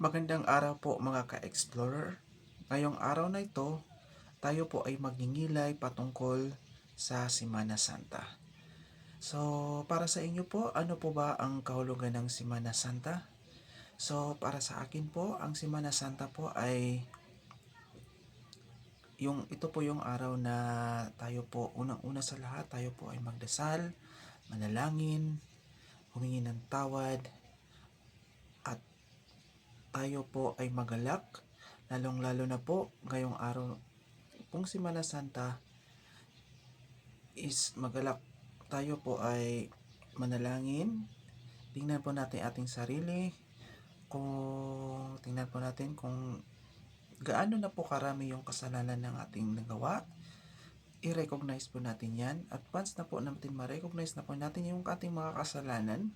Magandang araw po mga ka-explorer. Ngayong araw na ito, tayo po ay magngingilay patungkol sa Semana Santa. So, para sa inyo po, ano po ba ang kahulugan ng Semana Santa? So, para sa akin po, ang Semana Santa po ay ito po yung araw na tayo po, unang-una sa lahat, tayo po ay magdasal, manalangin, humingi ng tawad, at tayo po ay magalak, lalong-lalo na po ngayong araw pong Semana Santa is magalak. Tayo po ay manalangin, tingnan po natin ating sarili, tingnan po natin kung gaano na po karami yung kasalanan ng ating nagawa. I-recognize po natin yan, at once na po natin ma-recognize na po natin yung ating mga kasalanan,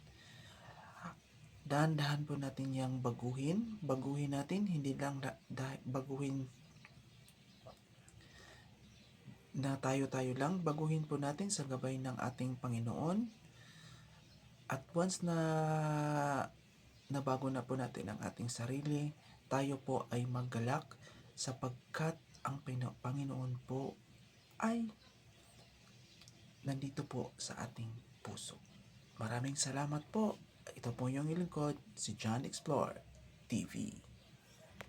dahan-dahan po natin yung baguhin natin, hindi lang baguhin na tayo-tayo lang, baguhin po natin sa gabay ng ating Panginoon. At once na nabago na po natin ang ating sarili, tayo po ay maggalak sapagkat ang Panginoon po ay nandito po sa ating puso. Maraming salamat po. Ito po yung lingkod, si John Explore TV.